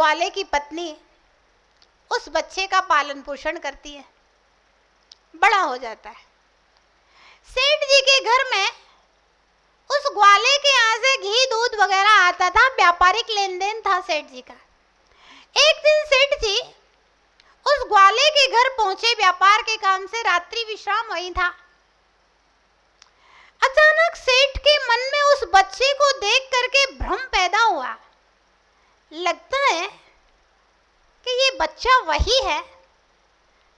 ग्वाले की पत्नी उस बच्चे का पालन पोषण करती है, बड़ा हो जाता है। सेठ जी के घर में उस ग्वाले के यहाँ से घी दूध वगैरह आता था, व्यापारिक लेन देन था सेठ जी का। एक दिन सेठ जी उस ग्वाले के घर पहुंचे व्यापार के काम से, रात्रि विश्राम वहीं था। अचानक सेठ के मन में उस बच्चे को देख करके भ्रम पैदा हुआ। लगता है कि ये बच्चा वही है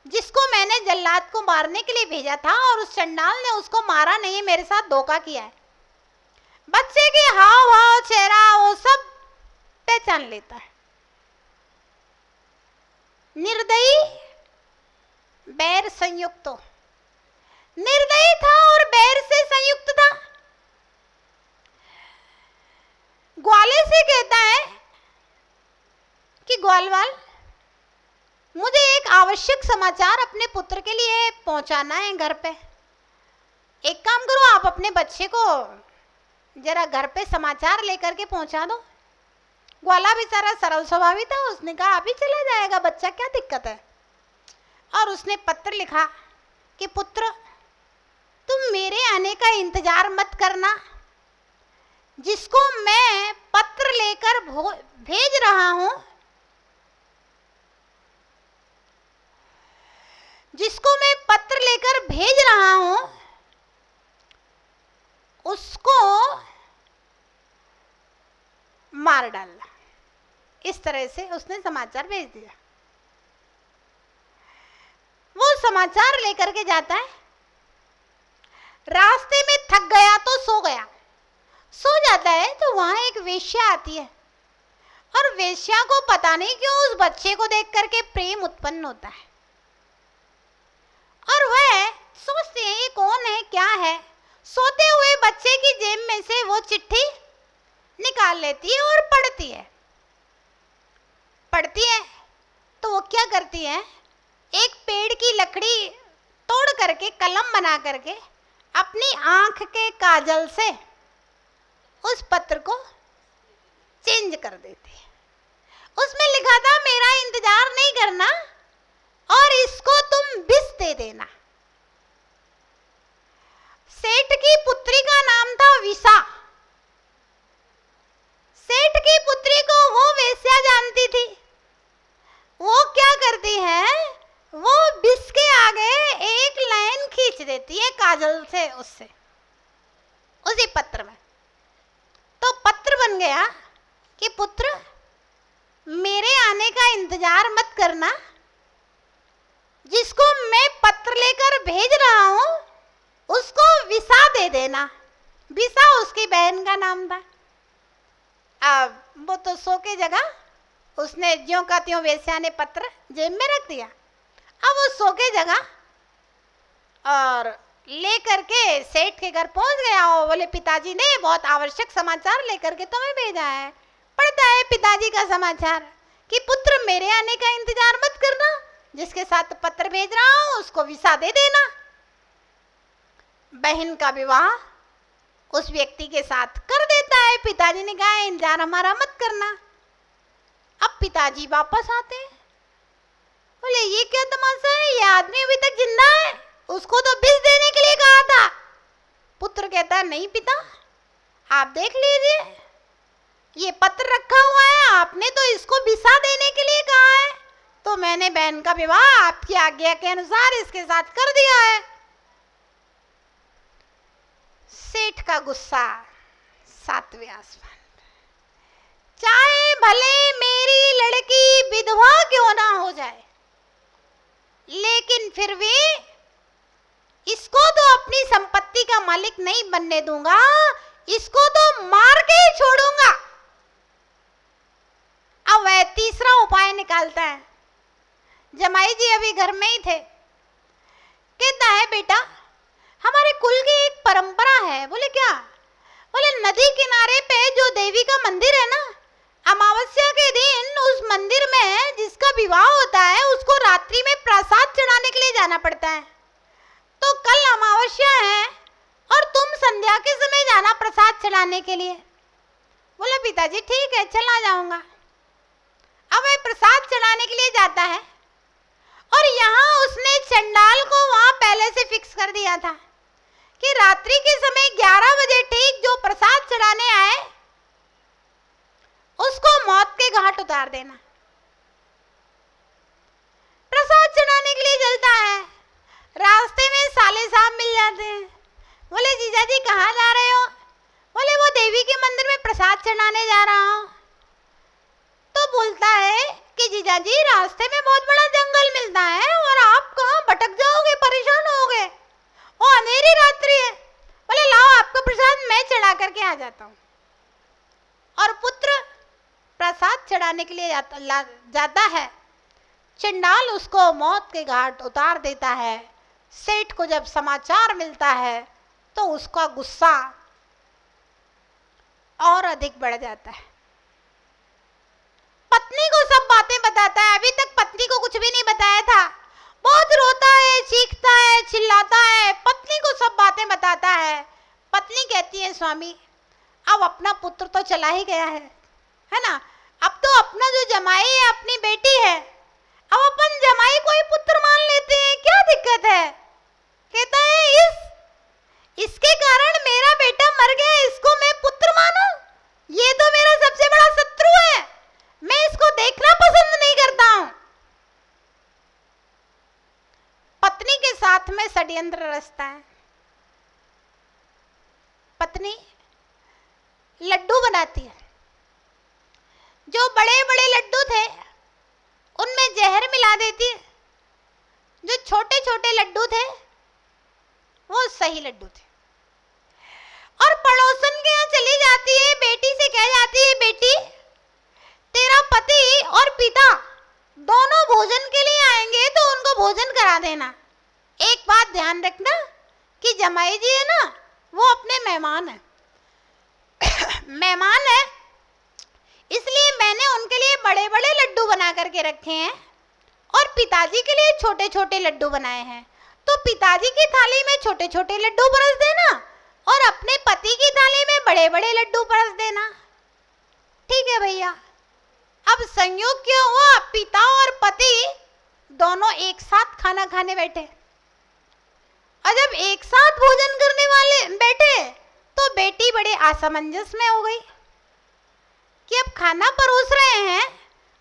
जिसको मैंने जल्लाद को मारने के लिए भेजा था और उस चंडाल ने उसको मारा नहीं है, मेरे साथ धोखा किया है। बच्चे के हाव भाव, चेहरा, वो सब पहचान लेता है। निर्दयी बैर संयुक्त, निर्दयी था और बैर से संयुक्त था। ग्वाले से कहता है कि ग्वालवाल, मुझे एक आवश्यक समाचार अपने पुत्र के लिए पहुंचाना है घर पे। एक काम करो, आप अपने बच्चे को जरा घर पे समाचार लेकर के पहुंचा दो। ग्वाला बेचारा सरल स्वभावी था, उसने कहा अभी चला जाएगा बच्चा, क्या दिक्कत है। और उसने पत्र लिखा कि पुत्र, तुम मेरे आने का इंतजार मत करना, जिसको मैं पत्र लेकर भेज रहा हूं, जिसको मैं पत्र लेकर भेज रहा हूं, उसको मार डालना। इस तरह से उसने समाचार भेज दिया। वो समाचार लेकर के जाता है, रास्ते में थक गया तो सो गया। सो जाता है तो वहां एक वेश्या आती है और वेश्या को पता नहीं क्यों उस बच्चे को देख करके प्रेम उत्पन्न होता है और वह सोचती है ये कौन है, क्या है। सोते हुए बच्चे की जेब में से वो चिट्ठी निकाल लेती है और पढ़ती है। पढ़ती है तो वो क्या करती है, एक पेड़ की लकड़ी तोड़ करके कलम बना करके अपनी आंख के काजल से उस पत्र को चेंज कर देती है। उसमें लिखा था मेरा इंतजार नहीं करना और इसको तुम विष दे देना। सेठ की पुत्री का नाम था विषा। सेठ की पुत्री को वो वेश्या जानती थी। वो क्या करती है, वो विष के आगे एक लाइन खींच देती है काजल से, उससे उसी पत्र में। तो पत्र बन गया कि पुत्र, मेरे आने का इंतजार मत करना, जिसको मैं पत्र लेकर भेज रहा हूं उसको विषा दे देना। विषा उसकी बहन का नाम था। अब वो तो सो के जगह, उसने ज्यों का त्यों वेश्या ने पत्र जेब में रख दिया। अब वो सो के जगह और ले करके सेठ के घर पहुंच गया। वो बोले पिताजी ने बहुत आवश्यक समाचार लेकर के तुम्हें भेजा है। पढ़ता है पिताजी का समाचार कि पुत्र, मेरे आने का इंतजार मत करना, जिसके साथ पत्र भेज रहा हूं उसको विषा दे देना। बहन का विवाह उस व्यक्ति के साथ कर देता है। पिताजी ने कहा इंतजार हमारा मत करना। अब पिताजी वापस आते हैं, बोले ये क्या तमाशा है, ये आदमी अभी तक जिंदा है, उसको तो विष देने के लिए कहा था। पुत्र कहता है नहीं पिता, आप देख लीजिए, ये पत्र रखा हुआ है, आपने तो इसको विषा देने के लिए कहा है, तो मैंने बहन का विवाह आपकी आज्ञा के अनुसार इसके साथ कर दिया है। सेठ का गुस्सा सातवें आसमान। चाहे भले मेरी लड़की विधवा क्यों ना हो जाए, लेकिन फिर भी इसको तो अपनी संपत्ति का मालिक नहीं बनने दूंगा, इसको तो मार के ही छोड़ूंगा। अब वह तीसरा उपाय निकालता है। जमाई जी अभी घर में ही थे। कहता है बेटा, हमारे कुल की एक परंपरा है। बोले क्या? बोले नदी किनारे पे जो देवी का मंदिर है ना, अमावस्या के दिन उस मंदिर में जिसका विवाह होता है उसको रात्रि में प्रसाद चढ़ाने के लिए जाना पड़ता है। तो कल अमावस्या है और तुम संध्या के समय जाना प्रसाद चढ़ाने के लिए। बोले पिताजी ठीक है, चला जाऊंगा। अब वह प्रसाद चढ़ाने के लिए जाता है और यहाँ उसने चंडाल को वहां पहले से फिक्स कर दिया था कि रात्रि के समय 11 बजे ठीक जो प्रसाद चढ़ाने आए उसको मौत के घाट उतार देना। प्रसाद चढ़ाने के लिए चलता है, रास्ते में साले साहब मिल जाते हैं। बोले जीजा जी कहाँ जा रहे हो? बोले वो देवी के मंदिर में प्रसाद चढ़ाने जा रहा हूँ। तो बोलता है कि जीजा जी रास्ते में बहुत बड़ा जंगल मिलता है और आप कहाँ भटक जाओगे, परेशान होगे, वो अंधेरी रात्रि है। बोले लाओ आपका प्रसाद मैं चढ़ा करके आ जाता हूँ। और पुत्र प्रसाद चढ़ाने के लिए जाता है। चंडाल उसको मौत के घाट उतार देता है। सेठ को जब समाचार मिलता है तो उसका गुस्सा और अधिक बढ़ जाता है। पत्नी को सब बातें बताता है, अभी तक पत्नी को कुछ भी नहीं बताया था। बहुत रोता है, चीखता है, चिल्लाता है, पत्नी को सब बातें बताता है। पत्नी कहती है स्वामी अब अपना पुत्र तो चला ही गया है ना, अब तो अपना जो जमाई है अपनी बेटी है, अब अपन जमाई को ही पुत्र मान लेते हैं, क्या दिक्कत है? कहता है इसके कारण मेरा बेटा मर गया, इसको मैं पुत्र मानूं? ये तो मेरा सबसे बड़ा शत्रु है, मैं इसको देखना पसंद नहीं करता हूं। पत्नी के साथ में षड्यंत्र रचता है। पत्नी लड्डू बनाती है। जो बड़े बड़े लड्डू थे उनमें जहर मिला देती है, जो छोटे छोटे लड्डू थे वो सही लड्डू थे। और पड़ोसन के यहाँ चली जाती है, बेटी से कह जाती है बेटी तेरा पति और पिता दोनों भोजन के लिए आएंगे तो उनको भोजन करा देना। एक बात ध्यान रखना कि जमाई जी है ना वो अपने मेहमान है मेहमान है, इसलिए मैंने उनके लिए बड़े बड़े लड्डू बना करके रखे हैं और पिताजी के लिए छोटे छोटे लड्डू बनाए हैं। तो पिताजी की थाली में छोटे छोटे लड्डू परस देना और अपने पति की थाली में बड़े बड़े लड्डू परस देना। ठीक है भैया। अब संयोग क्या हुआ, पिता और पति दोनों एक साथ खाना खाने बैठे और जब एक साथ भोजन करने वाले बैठे तो बेटी बड़े असमंजस में हो गई कि अब खाना परोस रहे हैं,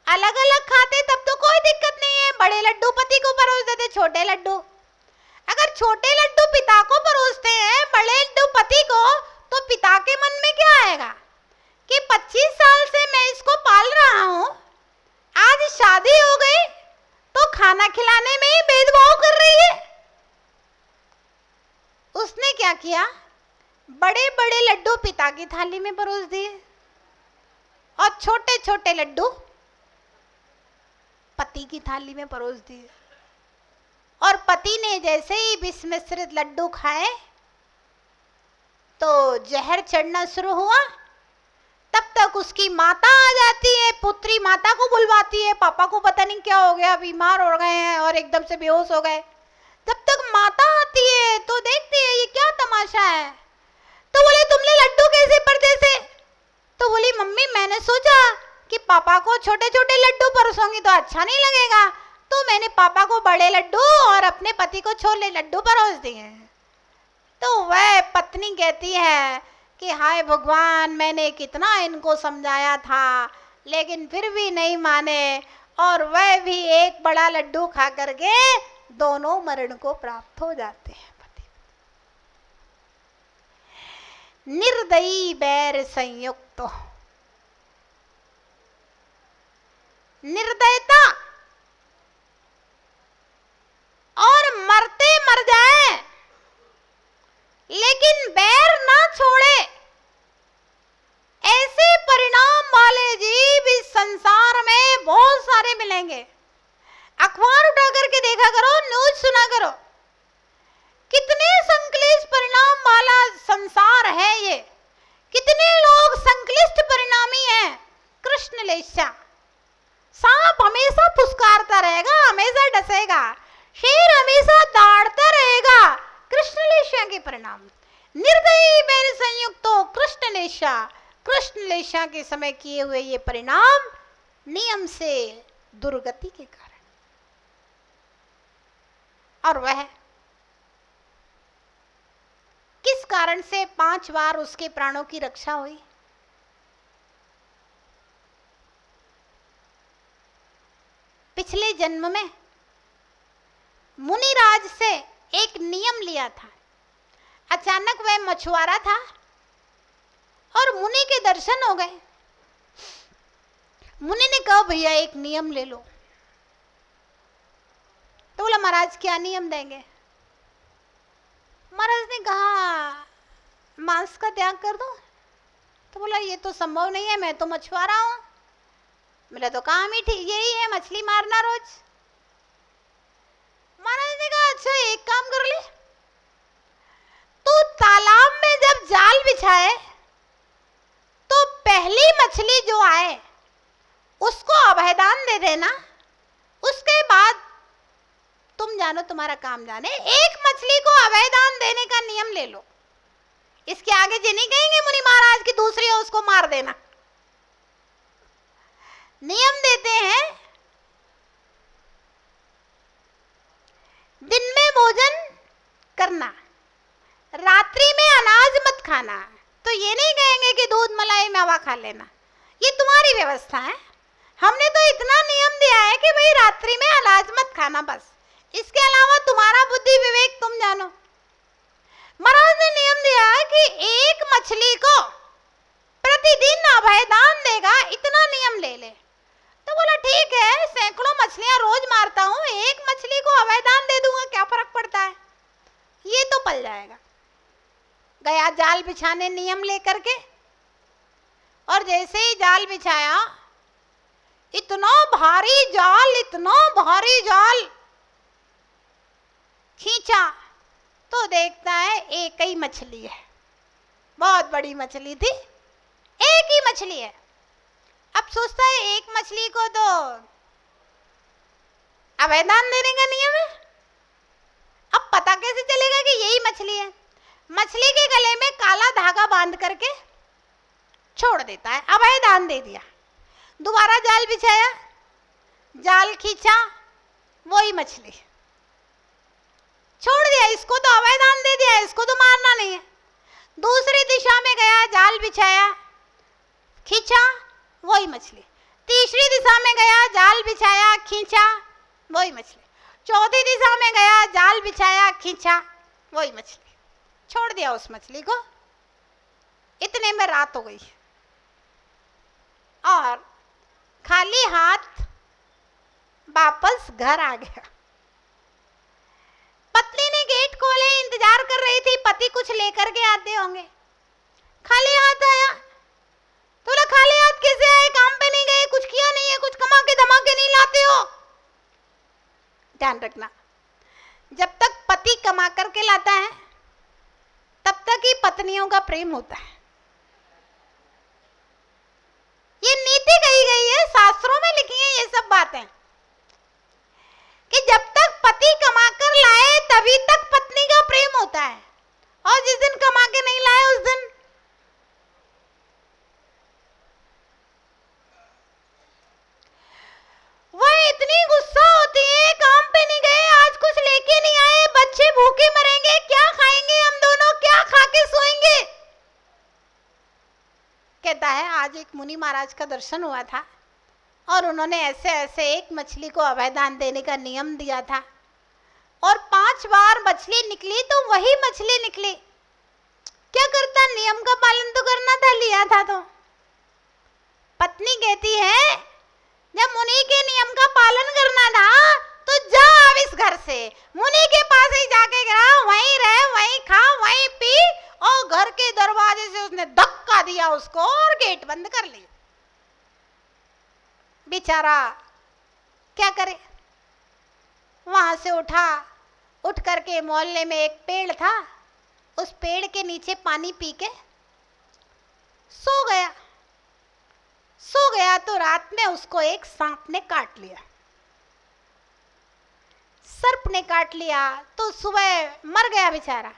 अलग अलग खाते तब तो कोई दिक्कत नहीं है, बड़े लड्डू पति को परोस देते, छोटे लड्डू अगर छोटे लड्डू पिता को परोसते हैं, बड़े लड्डू पति को, तो पिता के मन में क्या आएगा कि 25 साल से मैं इसको पाल रहा हूं, आज शादी हो गई तो खाना खिलाने में ही भेदभाव कर रही है। उसने क्या किया, बड़े बड़े लड्डू पिता की थाली में परोस दिए और छोटे छोटे लड्डू पति की थाली में परोस दिए। और पति ने जैसे ही विष मिश्रित लड्डू खाए तो जहर चढ़ना शुरू हुआ। तब तक उसकी माता आ जाती है, पुत्री माता को बुलवाती है, पापा को पता नहीं क्या हो गया, बीमार हो गए हैं और एकदम से बेहोश हो गए। जब तक माता आती है तो देखती है ये क्या तमाशा है। तो बोले तुमने लड्डू कैसे पर्दे से? तो बोली मम्मी मैंने सोचा कि पापा को छोटे छोटे लड्डू परोसूंगी तो अच्छा नहीं लगेगा, तो मैंने पापा को बड़े लड्डू और अपने पति को छोटे लड्डू परोस दिए। तो वह पत्नी कहती है कि हाय भगवान, मैंने कितना इनको समझाया था लेकिन फिर भी नहीं माने और वह भी एक बड़ा लड्डू खा करके दोनों मरण को प्राप्त हो जाते हैं। निर्दयी बैर संयुक्त। निर्दयता और मरते मर जाए लेकिन बैर ना छोड़े, ऐसे परिणाम वाले जीव इस संसार में बहुत सारे मिलेंगे। अखबार उठा करके देखा करो, न्यूज सुना करो, कितने संक्लिष्ट परिणाम वाला संसार है ये, कितने लोग संक्लिष्ट परिणामी हैं। कृष्ण लेशा, सांप हमेशा फुसकारता रहेगा, हमेशा डसेगा, शेर हमेशा दौड़ता रहेगा। कृष्ण लेशा के परिणाम। निर्दयी बैर संयुक्तो कृष्ण लेशा, कृष्ण लेशा के समय किए हुए ये परिणाम नियम से दुर्गति के कारण। और वह किस कारण से 5 बार उसके प्राणों की रक्षा हुई? पिछले जन्म में मुनिराज से एक नियम लिया था। अचानक वह मछुआरा था और मुनि के दर्शन हो गए। मुनि ने कहा भैया एक नियम ले लो। तो बोला महाराज क्या नियम देंगे? महाराज ने कहा मांस का त्याग कर दो। तो बोला ये तो संभव नहीं है, मैं तो मछुआरा हूं, मेरा तो काम ही ठीक यही है, मछली मारना रोज। महाराज ने कहा अच्छा एक काम कर ले, तू तालाब में जब जाल बिछाए तो पहली मछली जो आए उसको अभयदान दे देना, उसके बाद तुम जानो तुम्हारा काम जाने। एक मछली को अभयदान देने का नियम ले लो। इसके आगे ये नहीं कहेंगे मुनि महाराज की दूसरी हो उसको मार देना। नियम देते हैं दिन में भोजन करना, रात्रि में अनाज मत खाना। तो ये नहीं कहेंगे कि दूध मलाई मावा खा लेना, ये तुम्हारी व्यवस्था है। हमने तो इतना नियम दिया है कि भाई रात्रि में अनाज मत खाना, बस इसके अलावा तुम्हारा बुद्धि विवेक तुम जानो। महाराज ने नियम दिया कि एक मछली को प्रतिदिन अभयदान देगा, इतना नियम ले ले। तो बोला ठीक है, सैकड़ों मछलियां रोज मारता हूं, एक मछली को अभयदान दे दूंगा, क्या फर्क पड़ता है, ये तो पल जाएगा। गया जाल बिछाने नियम लेकर के, और जैसे ही जाल बिछाया इतना भारी जाल, इतना भारी जाल खींचा तो देखता है एक ही मछली है। बहुत बड़ी मछली थी, एक ही मछली है। अब सोचता है एक मछली को तो अभयदान देने का नियम है, अब पता कैसे चलेगा कि यही मछली है? मछली के गले में काला धागा बांध करके छोड़ देता है, अभयदान दे दिया। दोबारा जाल बिछाया, जाल खींचा, वही मछली छोड़ दिया, इसको तो अभयदान दे दिया, इसको तो मारना नहीं है। दूसरी दिशा में गया, जाल बिछाया, खींचा, वही मछली। तीसरी दिशा में गया, जाल बिछाया, खींचा, वही मछली। चौथी दिशा में गया, जाल बिछाया, खींचा, वही मछली। छोड़ दिया उस मछली को। इतने में रात हो गई और खाली हाथ वापस घर आ गया। पत्नी ने गेट खोले, इंतजार कर रही थी पति कुछ लेकर के आते होंगे। खाली हाथ आया तो बोला खाली हाथ कैसे आए, काम पे नहीं गए, कुछ किया नहीं है, कुछ कमा के धमाके नहीं लाते हो। ध्यान रखना, जब तक पति कमा करके लाता है तब तक ही पत्नियों का प्रेम होता है। ये नीति कही गई है, शास्त्रों में लिखी है ये सब बातें कि जब तक पति कमा कर लाए तभी तक पत्नी का प्रेम होता है, और जिस दिन कमा के नहीं लाए उस दिन वह इतनी गुस्सा होती है, काम पे नहीं गए, आज कुछ लेके नहीं आए, बच्चे भूखे मरेंगे, क्या खाएंगे हम दोनों, क्या खा के सोएंगे। कहता है आज एक मुनि महाराज का दर्शन हुआ था और उन्होंने ऐसे ऐसे एक मछली को अभयदान देने का नियम दिया था, और 5 बार मछली निकली तो वही मछली निकली। क्या करता, नियम का पालन तो करना था, लिया था तो। पत्नी कहती है जब मुनि के नियम का पालन करना था तो जा अब इस घर से, मुनि के पास ही जाके गया, वहीं रह, वहीं खा, वहीं पी, और घर के दरवाजे से उसने धक्का दिया उसको और गेट बंद कर लिया। बेचारा क्या करे, वहां से उठ करके मोहल्ले में एक पेड़ था, उस पेड़ के नीचे पानी पी के सो गया तो रात में उसको एक सांप ने काट लिया। सर्प ने काट लिया तो सुबह मर गया बेचारा।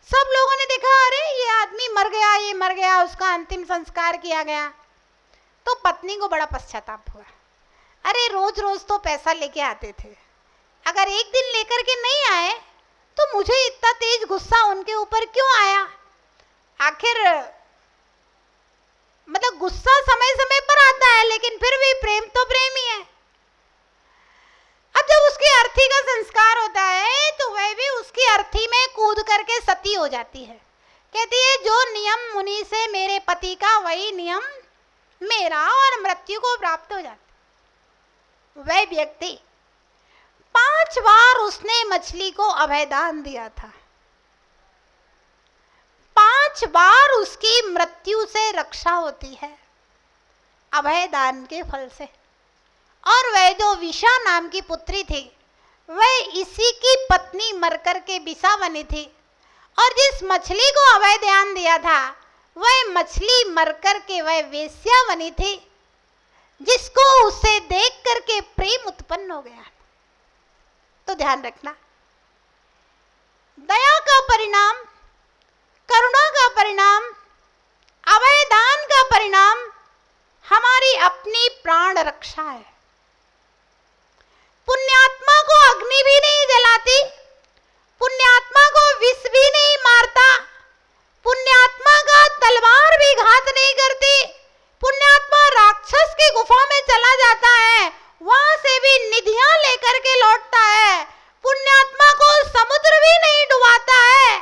सब लोगों ने देखा अरे ये आदमी मर गया, ये मर गया, उसका अंतिम संस्कार किया गया। तो पत्नी को बड़ा पश्चाताप हुआ। अरे रोज रोज तो पैसा लेके आते थे, अगर एक दिन लेकर के नहीं आए तो मुझे इतना तेज गुस्सा उनके ऊपर क्यों आया? आखिर मतलब गुस्सा समय समय पर आता है, लेकिन फिर भी प्रेम तो प्रेम ही है। अब जब उसकी अर्थी का संस्कार होता है तो वह भी उसकी अर्थी में कूद करके सती हो जाती है। कहती है जो नियम मुनि से मेरे पति का वही नियम मेरा, और मृत्यु को प्राप्त हो जाती। वह व्यक्ति 5 बार उसने मछली को अभयदान दिया था, 5 बार उसकी मृत्यु से रक्षा होती है अभयदान के फल से। और वह जो विषा नाम की पुत्री थी वह इसी की पत्नी मरकर के विषा बनी थी, और जिस मछली को अभय दान दिया था वह मछली मरकर के वह वेश्या बनी थी, जिसको उसे देख करके प्रेम उत्पन्न हो गया। तो ध्यान रखना, दया का परिणाम, करुणा का परिणाम, अभय दान का परिणाम हमारी अपनी प्राण रक्षा है। पुण्यात्मा को अग्नि भी नहीं जलाती, पुण्यात्मा को विष भी नहीं मारता, पुण्यात्मा का तलवार भी घात नहीं करती। पुण्यात्मा राक्षस की गुफा में चला जाता है, वहां से भी निधियां लेकर के लौटता है। पुण्यात्मा को समुद्र भी नहीं डुबाता है,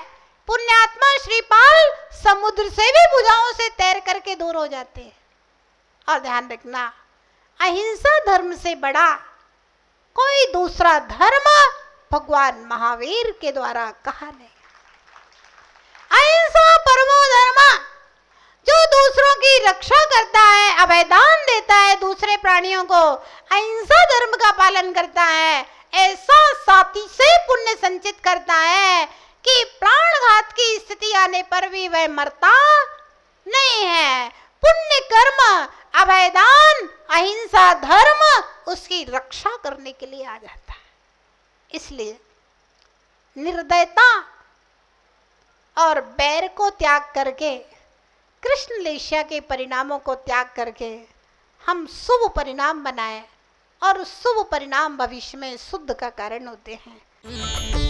पुण्यात्मा श्रीपाल समुद्र से भी भुजाओं से तैर करके दूर हो जाते हैं। और ध्यान रखना, अहिंसा धर्म से बड़ा कोई दूसरा धर्म भगवान महावीर के द्वारा कहा नहीं। अहिंसा परमो धर्म, जो दूसरों की रक्षा करता है, अभयदान देता है दूसरे प्राणियों को, अहिंसा धर्म का पालन करता है, ऐसा साथी से पुण्य संचित करता है कि प्राणघात की स्थिति आने पर भी वह मरता नहीं है। पुण्य कर्म, अभयदान, अहिंसा धर्म उसकी रक्षा करने के लिए आ जाता है। इसलिए निर्दयता और बैर को त्याग करके, कृष्ण लेशिया के परिणामों को त्याग करके हम शुभ परिणाम बनाएं, और शुभ परिणाम भविष्य में शुद्ध का कारण होते हैं।